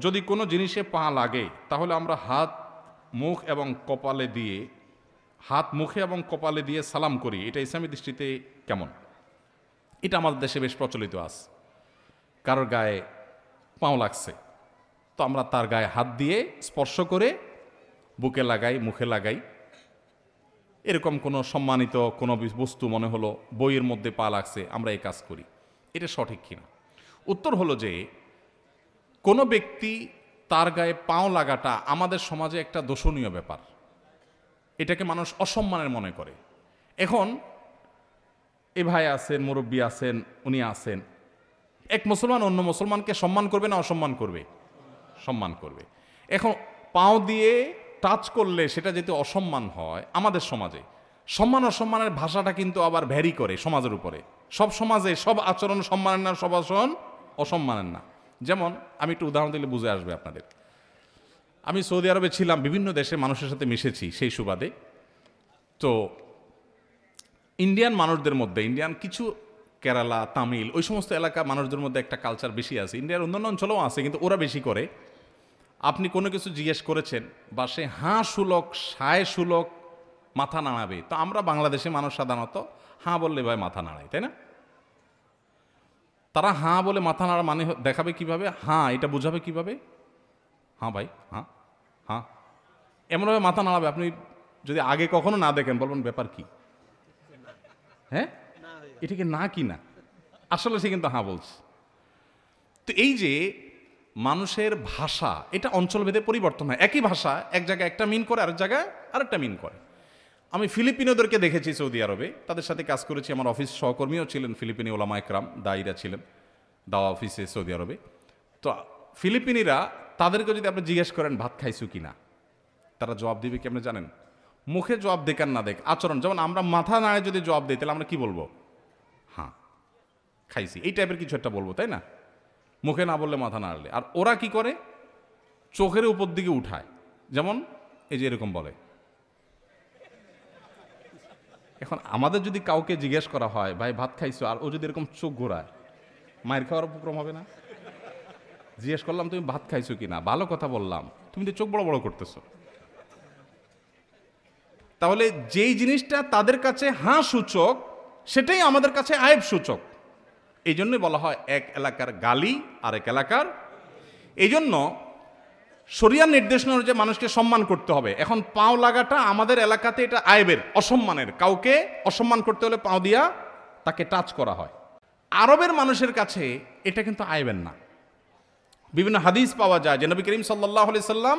যদি কোনো জিনিসে পা লাগে তাহলে আমরা হাত মুখ এবং কপালে দিয়ে হাত মুখে এবং কপালে দিয়ে সালাম করি, এটা ইসলামী দৃষ্টিতে কেমন? এটা আমাদের দেশে বেশ প্রচলিত আছে। কারোর গায়ে পাও লাগছে তো আমরা তার গায়ে হাত দিয়ে স্পর্শ করে বুকে লাগাই, মুখে লাগাই। এরকম কোনো সম্মানিত কোনো বস্তু মনে হলো বইয়ের মধ্যে পা লাগছে, আমরা এই কাজ করি। এটা সঠিক কিনা? উত্তর হলো যে কোনো ব্যক্তি তার গায়ে পাও লাগাটা আমাদের সমাজে একটা দোষণীয় ব্যাপার, এটাকে মানুষ অসম্মানের মনে করে। এখন এ ভাই আছেন, মুরব্বী আছেন, উনি আছেন, এক মুসলমান অন্য মুসলমানকে সম্মান করবে না অসম্মান করবে? সম্মান করবে। এখন পাও দিয়ে টাচ করলে সেটা যেহেতু অসম্মান হয়, আমাদের সমাজে সম্মান অসম্মানের ভাষাটা কিন্তু আবার ভ্যারি করে সমাজের উপরে। সব সমাজে সব আচরণ সম্মানের না, সব আচরণ অসম্মানের না। যেমন আমি একটু উদাহরণ দিলে বুঝে আসবে আপনাদের। আমি সৌদি আরবে ছিলাম, বিভিন্ন দেশের মানুষের সাথে মিশেছি সেই সুবাদে। তো ইন্ডিয়ান মানুষদের মধ্যে, ইন্ডিয়ান কিছু কেরালা, তামিল, ওই সমস্ত এলাকা মানুষদের মধ্যে একটা কালচার বেশি আছে। ইন্ডিয়ার অন্যান্য অঞ্চলেও আছে, কিন্তু ওরা বেশি করে। আপনি কোনো কিছু জিজ্ঞেস করেছেন বা সে হাঁ শুলক, সায় শুলক মাথা নাড়াবে, তো আমরা বাংলাদেশে মানুষ সাধারণত হাঁ বললে ভাই মাথা নাড়াই, তাই না? তারা হাঁ বলে মাথা নাড়া মানে দেখাবে কিভাবে? হাঁ এটা বুঝাবে কিভাবে? হ্যাঁ ভাই, হ্যাঁ হ্যাঁ, এমনভাবে মাথা নাড়াবে আপনি যদি আগে কখনো না দেখেন বলবেন ব্যাপার কি, হ্যাঁ এটাকে না কি না, আসলে সে কিন্তু হাঁ বলছে। তো এই যে মানুষের ভাষা, এটা অঞ্চলভেদে পরিবর্তন হয়। একই ভাষা এক জায়গায় একটা মিন করে, আরেক জায়গায় আরেকটা মিন করে। আমি ফিলিপিনোদেরকে দেখেছি সৌদি আরবে, তাদের সাথে কাজ করেছি। আমার অফিস সহকর্মীও ছিলেন ফিলিপিনি ওলামা একরাম, দায়ীরা ছিলেন দাওয়া অফিসে সৌদি আরবে। তো ফিলিপিনিরা, তাদেরকে যদি আপনি জিজ্ঞেস করেন ভাত খাইছু কি না, তারা জবাব দিবে কি আপনি জানেন? মুখে জবাব দেখ আর না দেখ, আচরণ। যেমন আমরা মাথা নাড়ে যদি জবাব দিই তাহলে আমরা কি বলবো? হ্যাঁ খাইছি, এই টাইপের কিছু একটা বলবো, তাই না? মুখে না বললে মাথা নাড়লে। আর ওরা কি করে? চোখের উপর দিকে উঠায়, যেমন এই যে এরকম বলে। এখন আমাদের যদি কাউকে জিজ্ঞেস করা হয় ভাই ভাত খাইছো, আর ও যদি এরকম চোখ ঘোরায়, মায়ের খাওয়ার উপক্রম হবে না? জিজ্ঞেস করলাম তুমি ভাত খাইছো কিনা, ভালো কথা বললাম, তুমি তো চোখ বড় বড় করতেছো। তাহলে যেই জিনিসটা তাদের কাছে হাঁ সূচক, সেটাই আমাদের কাছে আয়েব সূচক। এই জন্যই বলা হয় এক এলাকার গালি আর এক এলাকার। এই জন্য শরিয়ার নির্দেশনা অনুযায়ী মানুষকে সম্মান করতে হবে। এখন পাও লাগাটা আমাদের এলাকাতে এটা আয়েবের, অসম্মানের। কাউকে অসম্মান করতে হলে পাও দিয়া তাকে টাচ করা হয়। আরবের মানুষের কাছে এটা কিন্তু আয়েবের না। বিভিন্ন হাদিস পাওয়া যায় যে নবী করিম সাল্লাল্লাহু আলাইহি সাল্লাম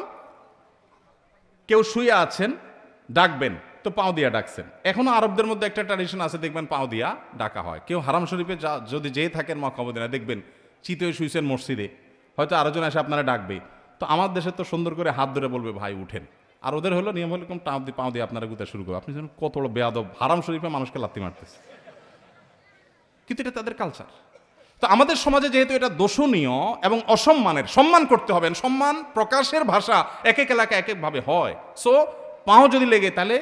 কেউ শুয়ে আছেন, ডাকবেন তো পাও দিয়া ডাকছেন। এখনো আরবদের মধ্যে একটা ট্র্যাডিশন আছে, দেখবেন পাও দিয়া ডাকা হয়। কেউ হারাম শরীফে যদি যেয়ে থাকেন মক্কা মদিনা, দেখবেন চিতে শুয়েছেন মসজিদে, হয়তো আরেকজন এসে আপনারা ডাকবে, তো আমার দেশে তো সুন্দর করে হাত ধরে বলবে ভাই উঠেন। আর ওদের হলো নিয়ম হলো পাও দিয়ে আপনারা গুতা শুরু করবে। আপনি যেন কত বড় বেয়াদব, হারাম শরীফে মানুষকে লাত্তি মারতেছে, কিন্তু এটা তাদের কালচার। তো আমাদের সমাজে যেহেতু এটা দোষণীয় এবং অসম্মানের, সম্মান করতে হবে। সম্মান প্রকাশের ভাষা এক এক এলাকায় এক একভাবে হয়। সো পাও যদি লেগে, তাহলে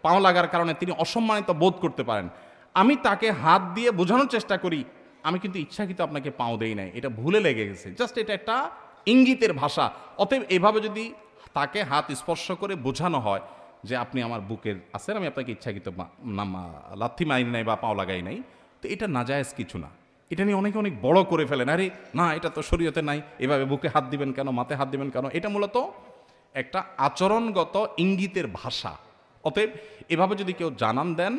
পাও লাগার কারণে তিনি অসম্মানিত বোধ করতে পারেন। আমি তাকে হাত দিয়ে বোঝানোর চেষ্টা করি আমি কিন্তু ইচ্ছাকৃত আপনাকে পাও দেই নাই, এটা ভুলে লেগে গেছে, জাস্ট এটা একটা ইঙ্গিতের ভাষা। অতএব এভাবে যদি তাকে হাত স্পর্শ করে বোঝানো হয় যে আপনি আমার বুকের আছেন, আমি আপনাকে ইচ্ছাকৃত লাথি মারি নাই বা পাও লাগাই নাই, তো এটা নাজায়েজ কিছু না। এটা নিয়ে অনেকে অনেক বড় করে ফেলেন, আরে না এটা তো শরীয়তে নাই, এভাবে বুকে হাত দিবেন কেন, মাথায় হাত দিবেন কেন। এটা মূলত একটা আচরণগত ইঙ্গিতের ভাষা। অতএব এভাবে যদি কেউ জানান দেন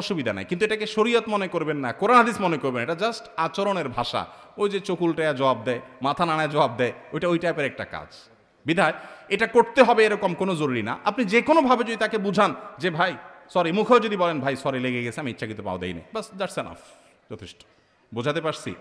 অসুবিধা নাই, কিন্তু এটাকে শরীয়ত মনে করবেন না, কোরআন হাদিস মনে করবেন। এটা জাস্ট আচরণের ভাষা। ওই যে চোখ উল্টায়া জবাব দেয়, মাথা নাড়ায় জবাব দেয়, ওইটা ওই টাইপের একটা কাজ। বিধায় এটা করতে হবে এরকম কোনো জরুরি না। আপনি যে কোনোভাবে যদি তাকে বুঝান যে ভাই সরি, মুখেও যদি বলেন ভাই সরি লেগে গেছে, আমি ইচ্ছাকৃত পাও দেই নাই, বাস দ্যাটস এনাফ, যথেষ্ট। বোঝাতে পারছি?